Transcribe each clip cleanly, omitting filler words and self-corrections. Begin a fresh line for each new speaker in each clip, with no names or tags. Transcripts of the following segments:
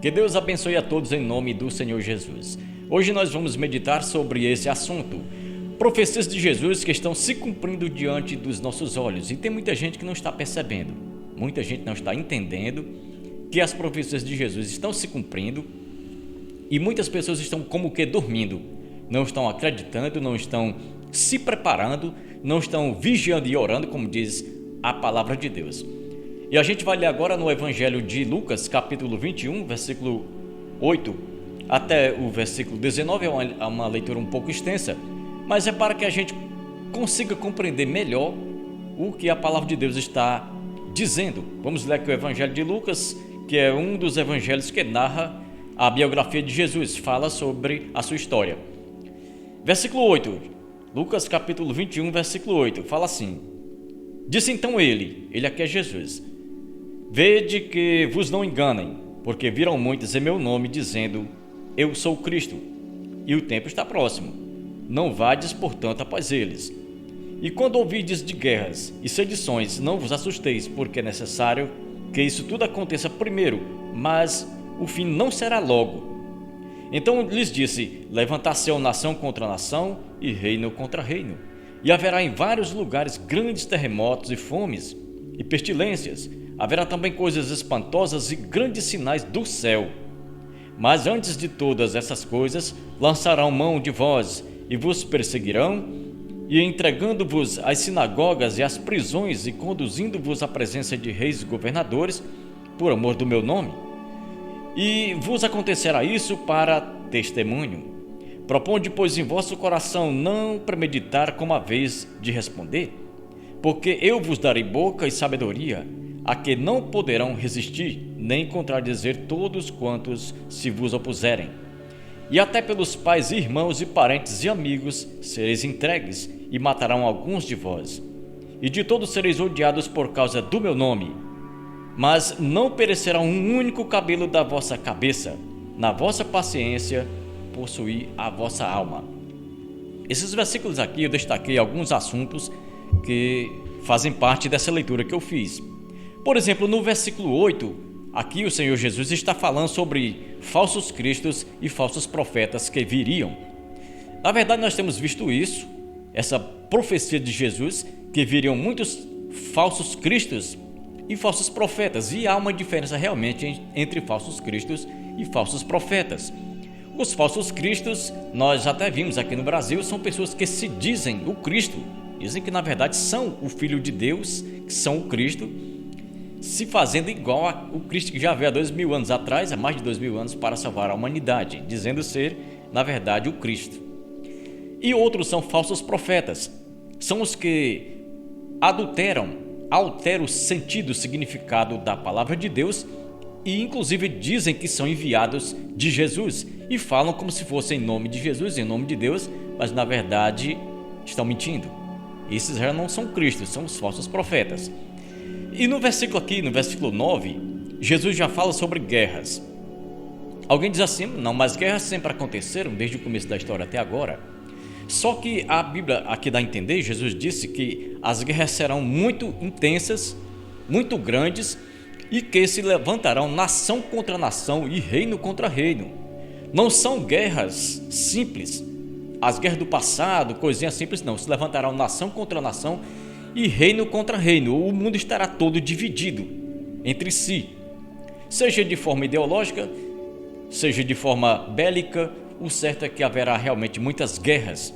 Que Deus abençoe a todos em nome do Senhor Jesus. Hoje nós vamos meditar sobre esse assunto. Profecias de Jesus que estão se cumprindo diante dos nossos olhos. E tem muita gente que não está percebendo, muita gente não está entendendo que as profecias de Jesus estão se cumprindo e muitas pessoas estão como que dormindo. Não estão acreditando, não estão se preparando, não estão vigiando e orando, como diz a palavra de Deus. E a gente vai ler agora no Evangelho de Lucas, capítulo 21, versículo 8 até o versículo 19. É uma leitura um pouco extensa, mas é para que a gente consiga compreender melhor o que a palavra de Deus está dizendo. Vamos ler aqui o Evangelho de Lucas, que é um dos evangelhos que narra a biografia de Jesus, fala sobre a sua história. Versículo 8, Lucas capítulo 21, versículo 8, fala assim: Disse então ele aqui é Jesus: Vede que vos não enganem, porque viram muitos em meu nome dizendo: Eu sou o Cristo, e o tempo está próximo. Não vades, portanto, após eles. E quando ouvides de guerras e sedições, não vos assusteis, porque é necessário que isso tudo aconteça primeiro, mas o fim não será logo. Então lhes disse: Levantar-se-á nação contra nação e reino contra reino. E haverá em vários lugares grandes terremotos e fomes e pestilências. Haverá também coisas espantosas e grandes sinais do céu. Mas antes de todas essas coisas, lançarão mão de vós e vos perseguirão, e entregando-vos às sinagogas e às prisões e conduzindo-vos à presença de reis e governadores, por amor do meu nome. E vos acontecerá isso para testemunho. Proponde, pois, em vosso coração não premeditar como a vez de responder, porque eu vos darei boca e sabedoria, a que não poderão resistir, nem contradizer todos quantos se vos opuserem. E até pelos pais, irmãos e parentes e amigos sereis entregues, e matarão alguns de vós. E de todos sereis odiados por causa do meu nome. Mas não perecerá um único cabelo da vossa cabeça. Na vossa paciência possuí a vossa alma. Esses versículos aqui eu destaquei alguns assuntos que fazem parte dessa leitura que eu fiz. Por exemplo, no versículo 8, aqui o Senhor Jesus está falando sobre falsos cristos e falsos profetas que viriam. Na verdade, nós temos visto isso, essa profecia de Jesus, que viriam muitos falsos cristos e falsos profetas. E há uma diferença realmente entre falsos cristos e falsos profetas. Os falsos cristos, nós até vimos aqui no Brasil, são pessoas que se dizem o Cristo, dizem que na verdade são o Filho de Deus, que são o Cristo, se fazendo igual ao Cristo que já veio há 2000 anos atrás, há mais de 2000 anos, para salvar a humanidade, dizendo ser, na verdade, o Cristo. E outros são falsos profetas, são os que alteram o sentido, o significado da palavra de Deus e inclusive dizem que são enviados de Jesus e falam como se fosse em nome de Jesus, em nome de Deus, mas na verdade estão mentindo. Esses já não são Cristos, são os falsos profetas. E no versículo aqui, no versículo 9, Jesus já fala sobre guerras. Alguém diz assim: não, mas guerras sempre aconteceram desde o começo da história até agora. Só que a Bíblia aqui dá a entender, Jesus disse que as guerras serão muito intensas, muito grandes, e que se levantarão nação contra nação e reino contra reino. Não são guerras simples, as guerras do passado, coisinhas simples, não. Se levantarão nação contra nação e reino contra reino. O mundo estará todo dividido entre si, seja de forma ideológica, seja de forma bélica. O certo é que haverá realmente muitas guerras,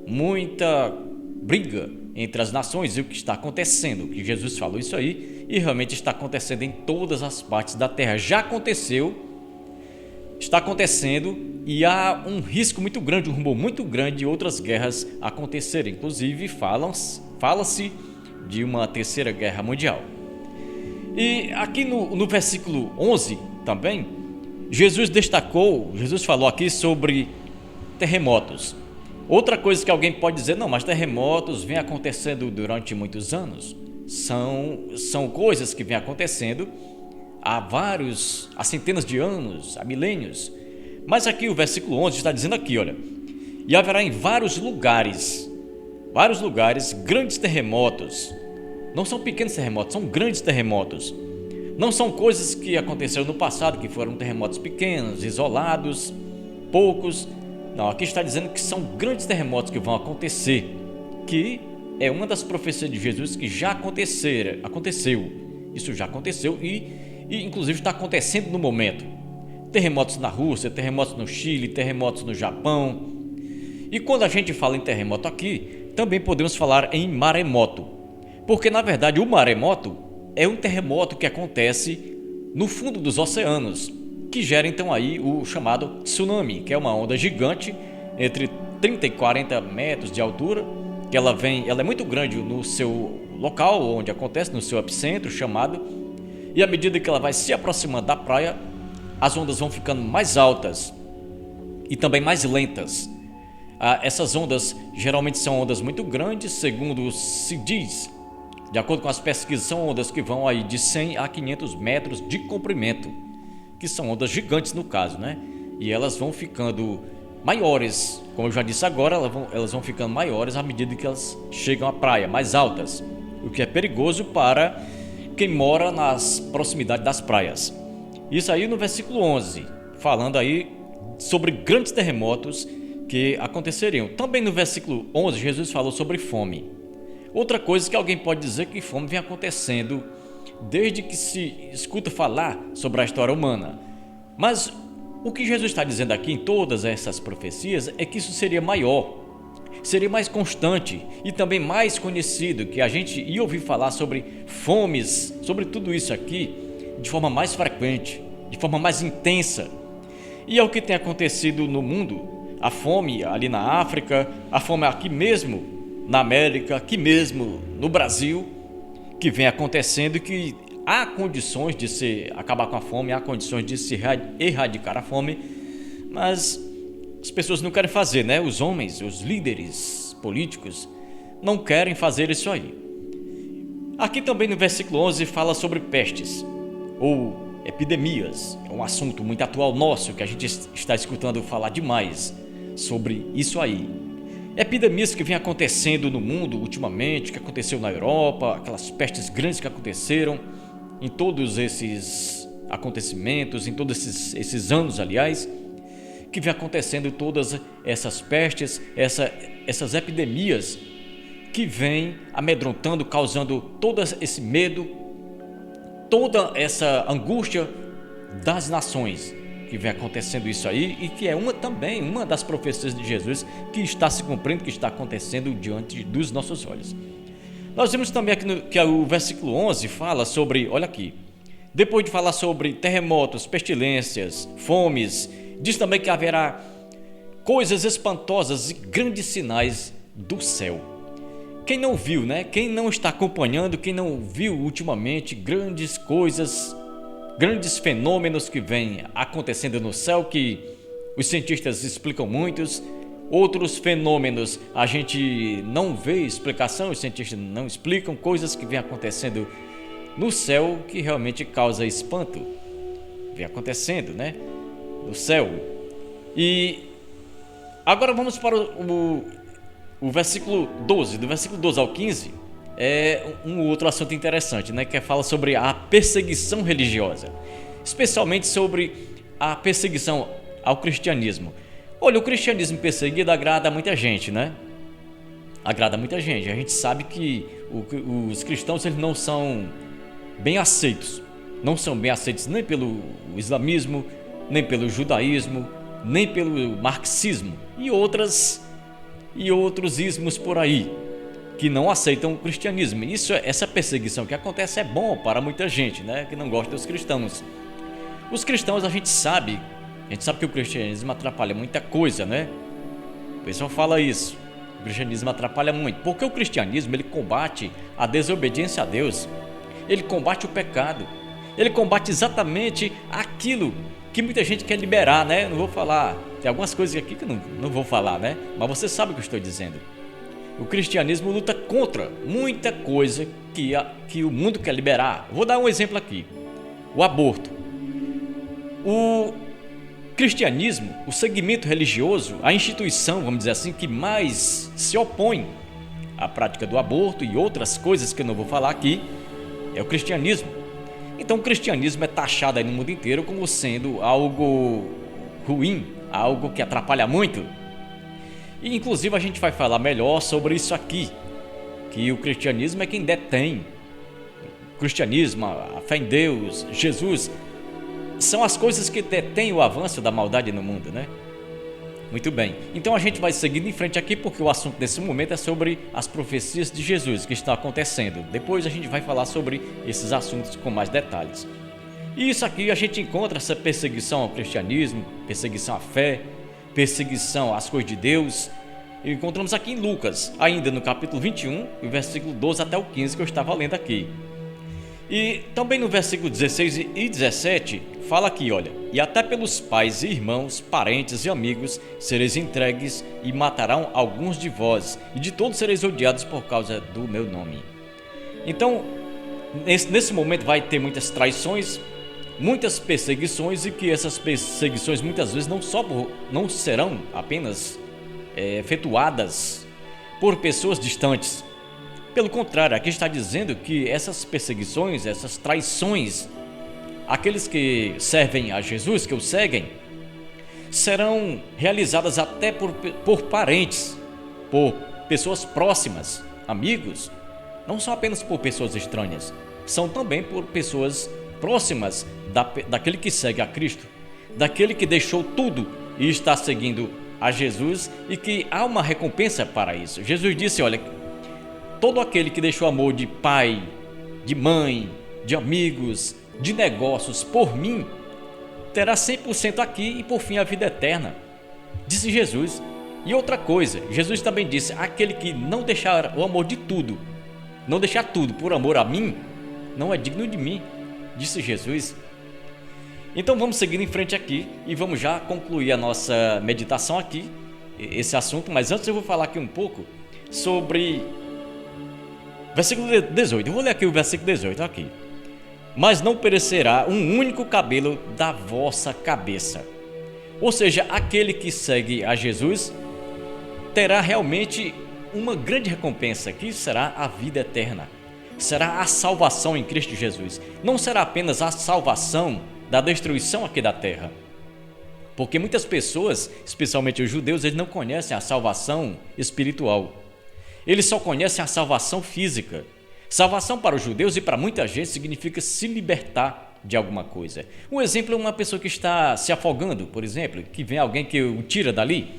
muita briga entre as nações, e o que está acontecendo, que Jesus falou isso aí, e realmente está acontecendo em todas as partes da terra. Já aconteceu, está acontecendo, e há um risco muito grande, um rumor muito grande de outras guerras acontecerem. Inclusive fala-se de uma terceira guerra mundial. E aqui no versículo 11 também, Jesus falou aqui sobre terremotos. Outra coisa que alguém pode dizer: não, mas terremotos vêm acontecendo durante muitos anos. São coisas que vêm acontecendo há centenas de anos, há milênios. Mas aqui o versículo 11 está dizendo aqui, olha: e haverá em vários lugares, grandes terremotos. Não são pequenos terremotos, são grandes terremotos. Não são coisas que aconteceram no passado, que foram terremotos pequenos, isolados, poucos. Não, aqui está dizendo que são grandes terremotos que vão acontecer, que é uma das profecias de Jesus que já aconteceu. Isso já aconteceu e inclusive está acontecendo no momento. Terremotos na Rússia, terremotos no Chile, terremotos no Japão. E quando a gente fala em terremoto aqui, também podemos falar em maremoto, porque na verdade o maremoto é um terremoto que acontece no fundo dos oceanos, que gera então aí o chamado tsunami, que é uma onda gigante entre 30 e 40 metros de altura, que ela é muito grande no seu local onde acontece, no seu epicentro chamado, e à medida que ela vai se aproximando da praia, as ondas vão ficando mais altas e também mais lentas. Essas ondas geralmente são ondas muito grandes, segundo se diz. De acordo com as pesquisas, são ondas que vão aí de 100 a 500 metros de comprimento, que são ondas gigantes no caso, né? E elas vão ficando maiores, como eu já disse agora, elas vão ficando maiores à medida que elas chegam à praia, mais altas, o que é perigoso para quem mora nas proximidades das praias. Isso aí no versículo 11, falando aí sobre grandes terremotos que aconteceriam. Também no versículo 11, Jesus falou sobre fome. Outra coisa que alguém pode dizer que fome vem acontecendo desde que se escuta falar sobre a história humana. Mas o que Jesus está dizendo aqui em todas essas profecias é que isso seria maior, seria mais constante e também mais conhecido, que a gente ia ouvir falar sobre fomes, sobre tudo isso aqui, de forma mais frequente, de forma mais intensa. E é o que tem acontecido no mundo. A fome ali na África, a fome aqui mesmo na América, aqui mesmo no Brasil, que vem acontecendo, que há condições de se acabar com a fome, há condições de se erradicar a fome, mas as pessoas não querem fazer, né? Os homens, os líderes políticos não querem fazer isso aí. Aqui também no versículo 11 fala sobre pestes ou epidemias. É um assunto muito atual nosso, que a gente está escutando falar demais sobre isso aí. Epidemias que vem acontecendo no mundo ultimamente, que aconteceu na Europa, aquelas pestes grandes que aconteceram em todos esses acontecimentos, em todos esses anos, aliás, que vem acontecendo todas essas pestes, essas epidemias que vem amedrontando, causando todo esse medo, toda essa angústia das nações, que vem acontecendo isso aí e que é também uma das profecias de Jesus que está se cumprindo, que está acontecendo diante dos nossos olhos. Nós vemos também aqui que o versículo 11 fala sobre, olha aqui, depois de falar sobre terremotos, pestilências, fomes, diz também que haverá coisas espantosas e grandes sinais do céu. Quem não viu, né? Quem não está acompanhando, quem não viu ultimamente grandes coisas, grandes fenômenos que vêm acontecendo no céu, que os cientistas explicam muitos, outros fenômenos a gente não vê explicação, os cientistas não explicam, coisas que vêm acontecendo no céu que realmente causa espanto, vem acontecendo, né, no céu. E agora vamos para o versículo 12, do versículo 12 ao 15, é um outro assunto interessante, né, que fala sobre a perseguição religiosa, especialmente sobre a perseguição ao cristianismo. Olha, o cristianismo perseguido agrada a muita gente, né? Agrada a muita gente. A gente sabe que os cristãos eles não são bem aceitos. Não são bem aceitos nem pelo islamismo, nem pelo judaísmo, nem pelo marxismo e outros ismos por aí, que não aceitam o cristianismo. Essa perseguição que acontece é bom para muita gente, né, que não gosta dos cristãos. Os cristãos a gente sabe que o cristianismo atrapalha muita coisa, né? O pessoal fala isso. O cristianismo atrapalha muito, porque o cristianismo ele combate a desobediência a Deus. Ele combate o pecado. Ele combate exatamente aquilo que muita gente quer liberar, né? Não vou falar, tem algumas coisas aqui que eu não vou falar, né? Mas você sabe o que eu estou dizendo. O cristianismo luta contra muita coisa que o mundo quer liberar. Vou dar um exemplo aqui. O aborto. O cristianismo, o segmento religioso, a instituição, vamos dizer assim, que mais se opõe à prática do aborto e outras coisas que eu não vou falar aqui, é o cristianismo. Então o cristianismo é taxado aí no mundo inteiro como sendo algo ruim, algo que atrapalha muito. E inclusive a gente vai falar melhor sobre isso aqui, que o cristianismo é quem detém. O cristianismo, a fé em Deus, Jesus, são as coisas que detêm o avanço da maldade no mundo, né? Muito bem, então a gente vai seguindo em frente aqui porque o assunto desse momento é sobre as profecias de Jesus que estão acontecendo. Depois a gente vai falar sobre esses assuntos com mais detalhes. E isso aqui a gente encontra essa perseguição ao cristianismo, perseguição à fé, perseguição às coisas de Deus. E encontramos aqui em Lucas, ainda no capítulo 21, e versículo 12 até o 15 que eu estava lendo aqui. E também no versículo 16 e 17, fala aqui, olha: e até pelos pais e irmãos, parentes e amigos sereis entregues e matarão alguns de vós, e de todos sereis odiados por causa do meu nome. Então, nesse momento vai ter muitas traições, muitas perseguições, e que essas perseguições muitas vezes não serão apenas efetuadas por pessoas distantes. Pelo contrário, aqui está dizendo que essas perseguições, essas traições, aqueles que servem a Jesus, que o seguem, serão realizadas até por parentes, por pessoas próximas, amigos. Não são apenas por pessoas estranhas, são também por pessoas próximas daquele que segue a Cristo, daquele que deixou tudo e está seguindo a Jesus, e que há uma recompensa para isso. Jesus disse, olha: todo aquele que deixou amor de pai, de mãe, de amigos, de negócios por mim, terá 100% aqui e por fim a vida eterna, disse Jesus. E outra coisa, Jesus também disse: aquele que não deixar o amor de tudo, não deixar tudo por amor a mim, não é digno de mim, disse Jesus. Então vamos seguir em frente aqui e vamos já concluir a nossa meditação aqui, esse assunto. Mas antes eu vou falar aqui um pouco sobre versículo 18, eu vou ler aqui o versículo 18, aqui. Mas não perecerá um único cabelo da vossa cabeça. Ou seja, aquele que segue a Jesus terá realmente uma grande recompensa, que será a vida eterna. Será a salvação em Cristo Jesus. Não será apenas a salvação da destruição aqui da terra. Porque muitas pessoas, especialmente os judeus, eles não conhecem a salvação espiritual. Eles só conhecem a salvação física. Salvação para os judeus e para muita gente significa se libertar de alguma coisa. Um exemplo é uma pessoa que está se afogando, por exemplo, que vem alguém que o tira dali.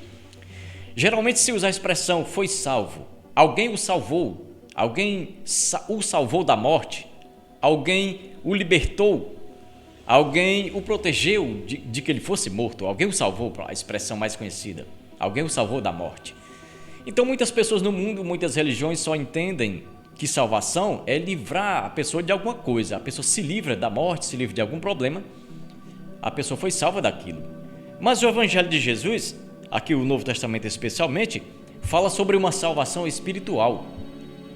Geralmente se usa a expressão foi salvo. Alguém o salvou, alguém o salvou da morte, alguém o libertou, alguém o protegeu de que ele fosse morto, alguém o salvou, a expressão mais conhecida, alguém o salvou da morte. Então muitas pessoas no mundo, muitas religiões só entendem que salvação é livrar a pessoa de alguma coisa. A pessoa se livra da morte, se livra de algum problema, a pessoa foi salva daquilo. Mas o Evangelho de Jesus, aqui o Novo Testamento especialmente, fala sobre uma salvação espiritual.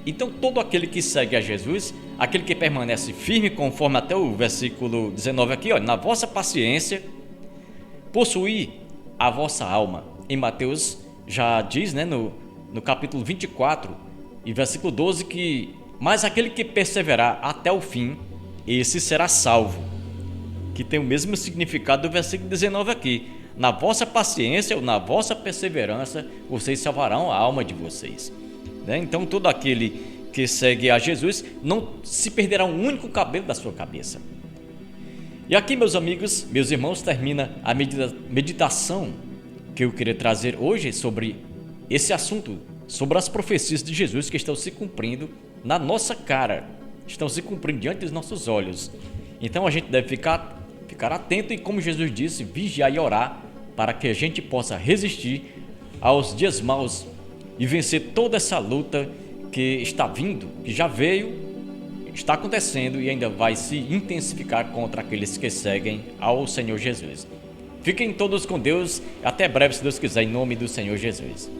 Então todo aquele que segue a Jesus, aquele que permanece firme, conforme até o versículo 19 aqui, na vossa paciência, possuir a vossa alma. Em Mateus já diz, no capítulo 24 e versículo 12, que mas aquele que perseverar até o fim, esse será salvo, que tem o mesmo significado do versículo 19 aqui. Na vossa paciência ou na vossa perseverança, vocês salvarão a alma de vocês. Então todo aquele que segue a Jesus não se perderá um único cabelo da sua cabeça. E aqui, meus amigos, meus irmãos, termina a meditação que eu queria trazer hoje sobre esse assunto, sobre as profecias de Jesus que estão se cumprindo na nossa cara, estão se cumprindo diante dos nossos olhos. Então a gente deve ficar atento e, como Jesus disse, vigiar e orar para que a gente possa resistir aos dias maus e vencer toda essa luta que está vindo, que já veio, está acontecendo e ainda vai se intensificar contra aqueles que seguem ao Senhor Jesus. Fiquem todos com Deus, até breve se Deus quiser, em nome do Senhor Jesus.